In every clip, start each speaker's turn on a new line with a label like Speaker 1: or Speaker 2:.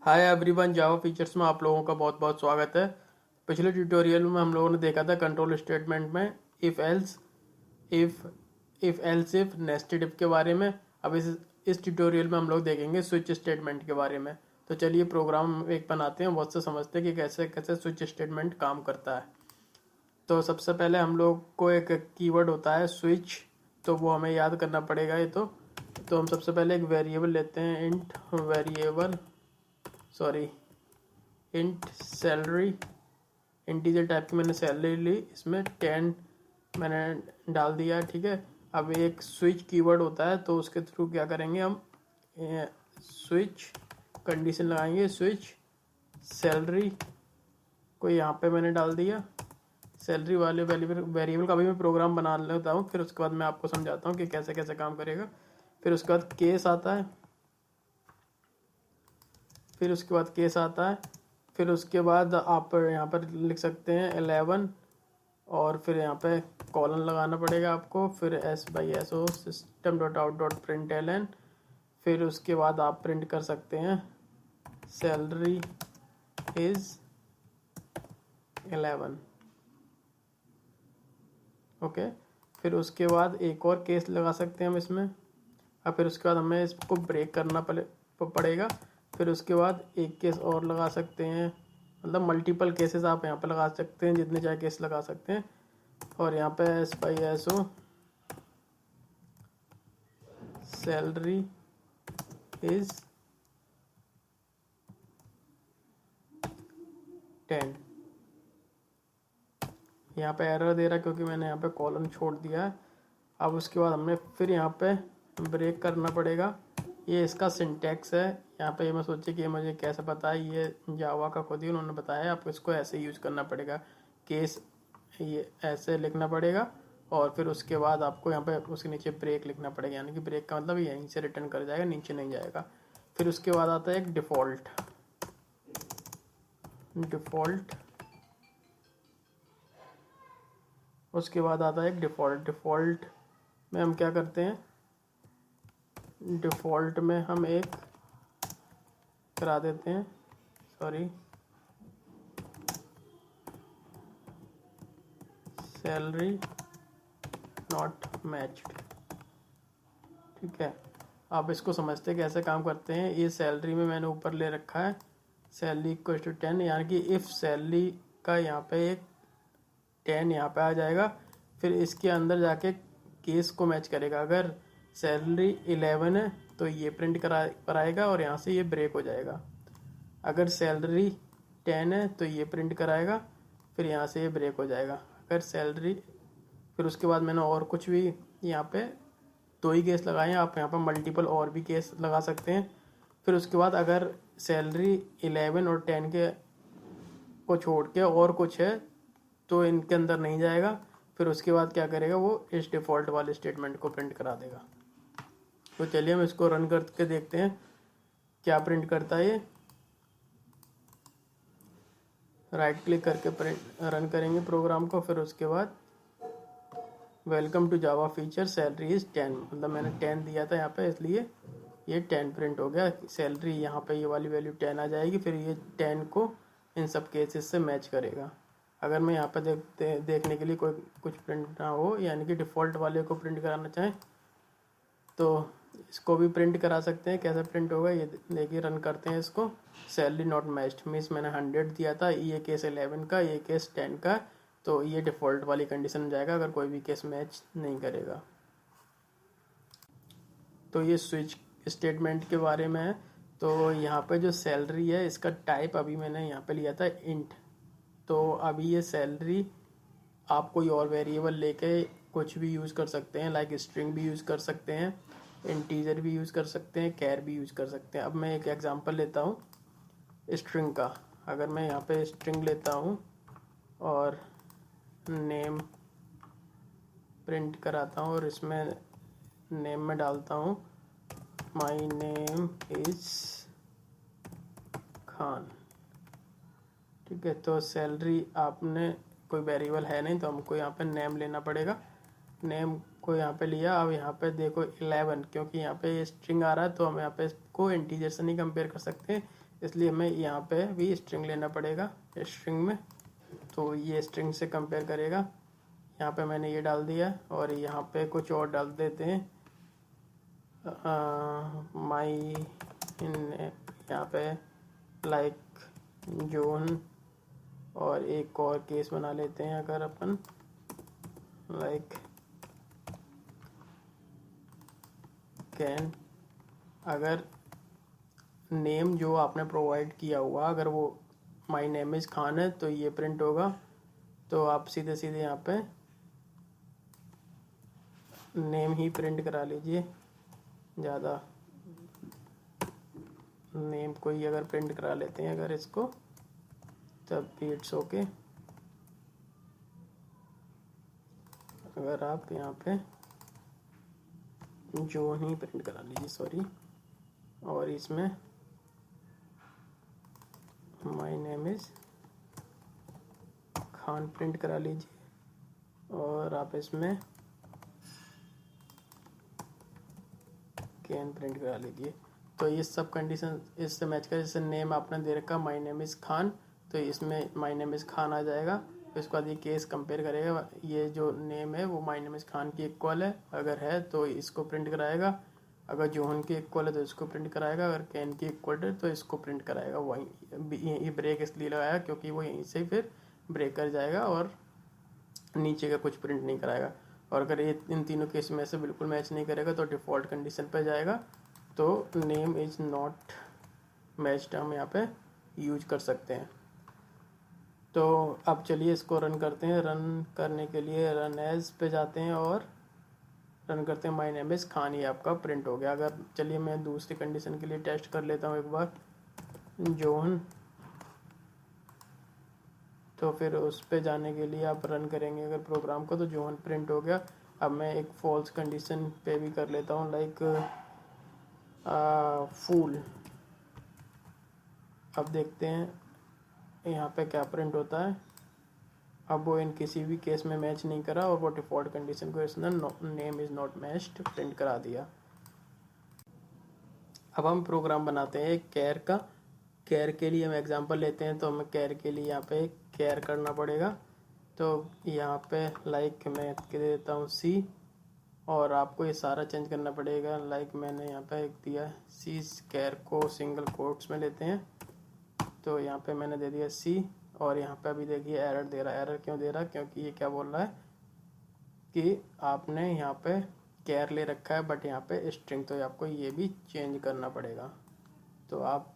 Speaker 1: Hi everyone, जावा features में आप लोगों का बहुत बहुत स्वागत है। पिछले ट्यूटोरियल में हम लोगों ने देखा था कंट्रोल स्टेटमेंट में if else if nested if के बारे में। अब इस ट्यूटोरियल में हम लोग देखेंगे स्विच स्टेटमेंट के बारे में। तो चलिए प्रोग्राम एक बनाते हैं, बहुत से समझते हैं कि कैसे कैसे स्विच स्टेटमेंट काम करता है। तो सबसे पहले हम लोग को एक कीवर्ड होता है स्विच, तो वो हमें याद करना पड़ेगा। ये तो हम सबसे पहले एक वेरिएबल लेते हैं, इंट सैलरी। इंटीजर टाइप की मैंने सैलरी ली, इसमें 10 मैंने डाल दिया। ठीक है, अब एक स्विच कीवर्ड होता है, तो उसके थ्रू क्या करेंगे हम, स्विच कंडीशन लगाएंगे। स्विच सैलरी को यहाँ पे मैंने डाल दिया। सैलरी वाले वेरिएबल का भी मैं प्रोग्राम बना लेता हूँ, फिर उसके बाद मैं आपको समझाता हूँ कि कैसे कैसे काम करेगा। फिर उसके बाद केस आता है, फिर उसके बाद आप यहाँ पर लिख सकते हैं 11, और फिर यहाँ पे कॉलन लगाना पड़ेगा आपको। फिर s/so system.out.println। फिर उसके बाद आप प्रिंट कर सकते हैं सैलरी इज 11। ओके, फिर उसके बाद एक और केस लगा सकते हैं हम इसमें। अब फिर उसके बाद हमें इसको ब्रेक करना पड़ेगा। फिर उसके बाद एक केस और लगा सकते हैं, मतलब मल्टीपल केसेस आप यहाँ पे लगा सकते हैं, जितने चाहे केस लगा सकते हैं। और यहाँ पे s/so सैलरी इज 10। यहाँ पे एरर दे रहा क्योंकि मैंने यहाँ पे कॉलम छोड़ दिया है। अब उसके बाद हमें फिर यहाँ पे ब्रेक करना पड़ेगा। ये इसका सिंटैक्स है। यहाँ पे मैं सोचे कि मुझे कैसे पता है, ये जावा का खुद ही उन्होंने बताया। आपको इसको ऐसे यूज करना पड़ेगा, केस ये ऐसे लिखना पड़ेगा, और फिर उसके बाद आपको यहाँ पे उसके नीचे ब्रेक लिखना पड़ेगा। यानी कि ब्रेक का मतलब यहीं से रिटर्न कर जाएगा, नीचे नहीं जाएगा। फिर उसके बाद आता है एक डिफ़ॉल्ट। उसके बाद आता है एक डिफ़ॉल्ट में हम क्या करते हैं, डिफ़ॉल्ट में हम एक करा देते हैं, सैलरी नॉट मैच्ड। ठीक है, आप इसको समझते कैसे काम करते हैं। ये सैलरी में मैंने ऊपर ले रखा है सैलरी इक्वल टू 10, यानी कि इफ सैलरी का यहाँ पे एक 10 यहाँ पे आ जाएगा, फिर इसके अंदर जाके केस को मैच करेगा। अगर सैलरी 11 है तो ये प्रिंट कराएगा और यहाँ से ये ब्रेक हो जाएगा। अगर सैलरी 10 है तो ये प्रिंट कराएगा, फिर यहाँ से ये ब्रेक हो जाएगा। अगर सैलरी, फिर उसके बाद मैंने और कुछ भी यहाँ पे 2 ही केस लगाए हैं, आप यहाँ पर मल्टीपल और भी केस लगा सकते हैं। फिर उसके बाद अगर सैलरी 11 और 10 के को छोड़ के और कुछ है तो इनके अंदर नहीं जाएगा। फिर उसके बाद क्या करेगा, वो इस डिफ़ॉल्ट वाले स्टेटमेंट को प्रिंट करा देगा। तो चलिए हम इसको रन करके देखते हैं क्या प्रिंट करता है ये। राइट क्लिक करके रन करेंगे प्रोग्राम को। फिर उसके बाद welcome to Java feature salary is 10, मतलब मैंने 10 दिया था यहाँ पे, इसलिए ये 10 प्रिंट हो गया। सैलरी यहाँ पे ये वाली वैल्यू 10 आ जाएगी, फिर ये 10 को इन सब केसेस से मैच करेगा। अगर मैं यहाँ पे देखने के लिए कोई कुछ प्रिंट ना हो, यानी कि डिफ़ॉल्ट वाले को प्रिंट कराना चाहें, तो इसको भी प्रिंट करा सकते हैं। कैसे प्रिंट होगा ये देखिए, रन करते हैं इसको। सैलरी नॉट मैच्ड मीन्स मैंने 100 दिया था, ये केस 11 का, ये केस 10 का, तो ये डिफ़ॉल्ट वाली कंडीशन में जाएगा अगर कोई भी केस मैच नहीं करेगा। तो ये स्विच स्टेटमेंट के बारे में है। तो यहाँ पे जो सैलरी है, इसका टाइप अभी मैंने यहाँ पे लिया था इंट। तो अभी ये सैलरी आप कोई और वेरिएबल लेके कुछ भी यूज़ कर सकते हैं, लाइक स्ट्रिंग भी यूज़ कर सकते हैं, इंटीजर भी यूज़ कर सकते हैं, कैर भी यूज़ कर सकते हैं। अब मैं एक एग्जांपल लेता हूँ स्ट्रिंग का। अगर मैं यहाँ पे स्ट्रिंग लेता हूँ और नेम प्रिंट कराता हूँ, और इसमें नेम में डालता हूँ माई नेम इज़ खान। ठीक है, तो सैलरी आपने कोई वेरिएबल है नहीं, तो हमको यहाँ पे नेम लेना पड़ेगा। नेम को यहाँ पे लिया। अब यहाँ पे देखो 11, क्योंकि यहाँ पे स्ट्रिंग आ रहा है तो हम यहाँ पे को इंटीजर से नहीं कंपेयर कर सकते, इसलिए हमें यहाँ पे भी स्ट्रिंग लेना पड़ेगा स्ट्रिंग में। तो ये स्ट्रिंग से कंपेयर करेगा। यहाँ पे मैंने ये डाल दिया और यहाँ पे कुछ और डाल देते हैं। माई यहाँ पे लाइक जोन, और एक और केस बना लेते हैं अगर अपन लाइक कैन। अगर नेम जो आपने प्रोवाइड किया हुआ अगर वो माई नेम इज़ खान है तो ये प्रिंट होगा। तो आप सीधे सीधे यहाँ पे नेम ही प्रिंट करा लीजिए, ज़्यादा नेम को ही अगर प्रिंट करा लेते हैं अगर इसको, तब भी इट्स ओके। अगर आप यहाँ पे जो ही प्रिंट करा लीजिए, सॉरी, और इसमें my name is Khan print करा लीजिए, और आप इसमें कैन प्रिंट करा लीजिए। तो ये सब कंडीशन इससे मैच कर, जैसे नेम आपने दे रखा माय नेम इज़ खान, तो इसमें माय नेम इज़ खान आ जाएगा। तो इसके बाद ये केस कंपेयर करेगा, ये जो नेम है वो माय नेम इज़ खान की इक्वल है, अगर है तो इसको प्रिंट कराएगा, अगर जोहन की इक्वल है तो इसको प्रिंट कराएगा, अगर कैन की इक्वल है तो इसको प्रिंट कराएगा। वही ये ब्रेक इसलिए लगाया क्योंकि वो यहीं से फिर ब्रेक कर जाएगा और नीचे का कुछ प्रिंट नहीं कराएगा। और अगर ये इन तीनों केस में से बिल्कुल मैच नहीं करेगा तो डिफ़ॉल्ट कंडीशन पे जाएगा, तो नेम इज़ नॉट मैच्ड हम यहाँ पे यूज कर सकते हैं। तो अब चलिए इसको रन करते हैं। रन करने के लिए रन एज पे जाते हैं और रन करते हैं। माय नेम इज़ खान, ये आपका प्रिंट हो गया। अगर चलिए मैं दूसरी कंडीशन के लिए टेस्ट कर लेता हूँ एक बार, जोहन, तो फिर उस पे जाने के लिए आप रन करेंगे अगर प्रोग्राम को, तो जोहन प्रिंट हो गया। अब मैं एक फॉल्स कंडीशन पे भी कर लेता हूँ, लाइक फूल। अब देखते हैं यहाँ पे क्या प्रिंट होता है। अब वो इन किसी भी केस में मैच नहीं करा और वो डिफ़ॉल्ट कंडीशन को इसने name is not matched print करा दिया। अब हम प्रोग्राम बनाते हैं कैर का। कैर के लिए हम एग्जांपल लेते हैं, तो हमें कैर के लिए यहाँ पे कैर करना पड़ेगा। तो यहाँ पे लाइक मैं दे देता हूँ सी, और आपको ये सारा चेंज करना पड़ेगा। लाइक मैंने यहाँ पे एक दिया सी, कैर को सिंगल कोट्स में लेते हैं, तो यहाँ पे मैंने दे दिया सी, और यहाँ पे अभी देखिए एरर दे रहा है। एरर क्यों दे रहा है? क्योंकि ये क्या बोल रहा है कि आपने यहाँ पे कैर ले रखा है बट यहाँ पे स्ट्रिंग, तो आपको ये भी चेंज करना पड़ेगा। तो आप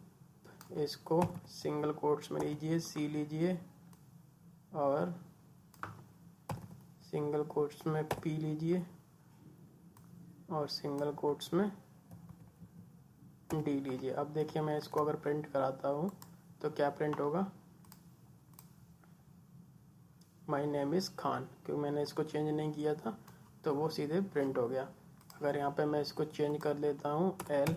Speaker 1: इसको सिंगल कोट्स में लीजिए, सी लीजिए, और सिंगल कोट्स में पी लीजिए, और सिंगल कोट्स में डी लीजिए। अब देखिए मैं इसको अगर प्रिंट कराता हूँ तो क्या प्रिंट होगा? माय नेम इज़ खान, क्योंकि मैंने इसको चेंज नहीं किया था तो वो सीधे प्रिंट हो गया। अगर यहाँ पे मैं इसको चेंज कर लेता हूँ एल,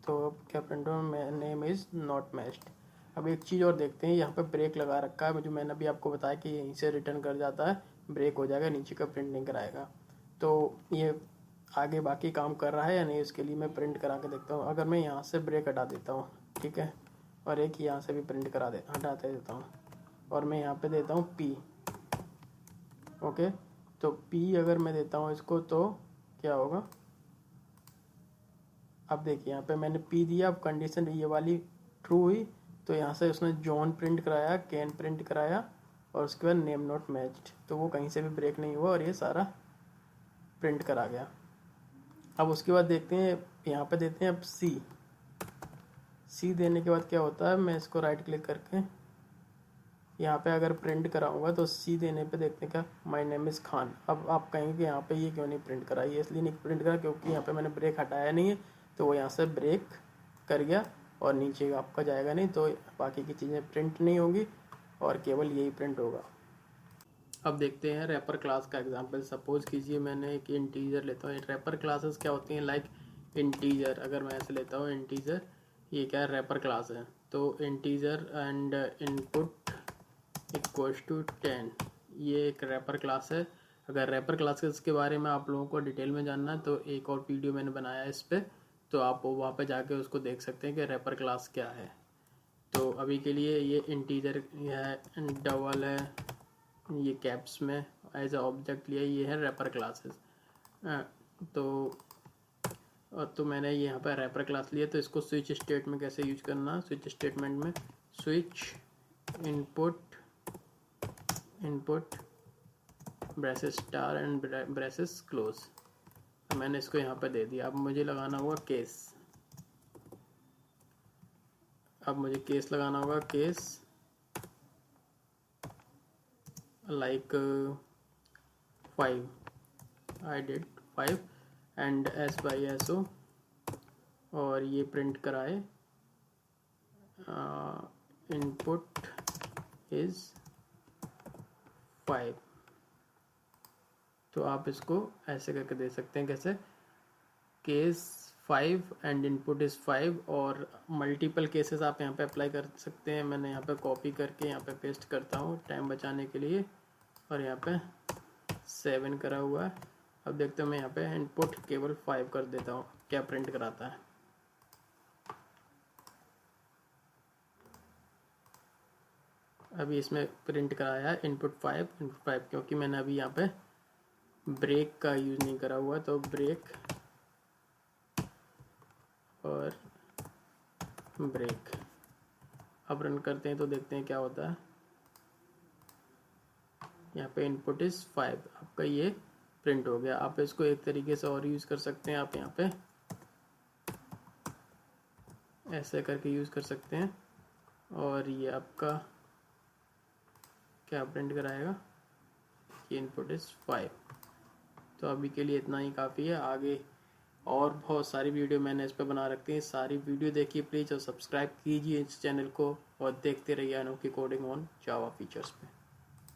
Speaker 1: तो अब क्या प्रिंट हो? Name is not matched. अब एक चीज़ और देखते हैं, यहाँ पे ब्रेक लगा रखा है, जो मैंने अभी आपको बताया कि यहीं से रिटर्न कर जाता है, ब्रेक हो जाएगा, नीचे का प्रिंट नहीं कराएगा। तो ये आगे बाकी काम कर रहा है या नहीं, इसके लिए मैं प्रिंट करा के देखता हूँ। अगर मैं यहाँ से ब्रेक हटा देता हूँ, ठीक है, और एक यहाँ से भी प्रिंट हटा देता हूँ, और मैं यहाँ पे देता हूँ पी, ओके। तो पी अगर मैं देता हूँ इसको तो क्या होगा? अब देखिए यहाँ पे मैंने पी दिया, अब कंडीशन ये वाली ट्रू हुई, तो यहाँ से उसने जॉन प्रिंट कराया, कैन प्रिंट कराया, और उसके बाद नेम नॉट मैच्ड, तो वो कहीं से भी ब्रेक नहीं हुआ और ये सारा प्रिंट करा गया। अब उसके बाद देखते हैं, यहाँ पे देते हैं अब सी। सी देने के बाद क्या होता है, मैं इसको राइट क्लिक करके यहाँ पे अगर प्रिंट कराऊंगा तो सी देने पे देखते हैं क्या, माय नेम इज़ खान। अब आप कहेंगे कि यहाँ पे ये क्यों नहीं प्रिंट करा? ये इसलिए नहीं प्रिंट करा क्योंकि यहाँ पे मैंने ब्रेक हटाया नहीं है, तो वो यहाँ से ब्रेक कर गया और नीचे आपका जाएगा नहीं, तो बाकी की चीज़ें प्रिंट नहीं होंगी और केवल यही प्रिंट होगा। अब देखते हैं रैपर क्लास का एग्जांपल। सपोज कीजिए मैंने एक इंटीजर लेता हूँ। रैपर क्लासेस क्या होती हैं? लाइक इंटीजर, अगर मैं ऐसे लेता हूँ इंटीजर, ये क्या है? रैपर क्लास है। तो integer and input equals to 10, ये एक रैपर क्लास है। अगर रैपर क्लासेस के बारे में आप लोगों को डिटेल में जानना है तो एक और वीडियो मैंने बनाया है इस पर, तो आप वहाँ पे जाके उसको देख सकते हैं कि रैपर क्लास क्या है। तो अभी के लिए ये इंटीजर है, डबल है, ये कैप्स में एज अ ऑब्जेक्ट लिया, ये है रैपर क्लासेस। तो मैंने यहाँ पर रैपर क्लास लिया, तो इसको स्विच स्टेट में कैसे यूज करना। स्विच स्टेटमेंट में switch input braces star and braces close, तो मैंने इसको यहाँ पर दे दिया। अब मुझे लगाना होगा केस, लगाना होगा case like 5, I did 5 and S by S O, और ये प्रिंट कराए इनपुट इज 5। तो आप इसको ऐसे करके दे सकते हैं, कैसे, केस 5 एंड इनपुट इज़ 5, और मल्टीपल केसेस आप यहाँ पे अप्लाई कर सकते हैं। मैंने यहाँ पे कॉपी करके यहाँ पे पेस्ट करता हूँ टाइम बचाने के लिए, और यहाँ पे 7 करा हुआ है। अब देखते हैं, मैं यहाँ पे इनपुट केवल 5 कर देता हूँ, क्या प्रिंट कराता है। अभी इसमें प्रिंट कराया है इनपुट 5, क्योंकि मैंने अभी यहाँ पे ब्रेक का यूज़ नहीं करा हुआ, तो ब्रेक और ब्रेक। अब रन करते हैं तो देखते हैं क्या होता है। यहाँ पे इनपुट इज़ 5, आपका ये प्रिंट हो गया। आप इसको एक तरीके से और यूज़ कर सकते हैं, आप यहाँ पे ऐसे करके यूज़ कर सकते हैं, और ये आपका क्या प्रिंट कराएगा, ये इनपुट इज़ 5। तो अभी के लिए इतना ही काफ़ी है। आगे और बहुत सारी वीडियो मैंने इस पर बना रखी है, सारी वीडियो देखिए प्लीज़, और सब्सक्राइब कीजिए इस चैनल को, और देखते रहिए अनोखी कोडिंग ऑन जावा फीचर्स पे।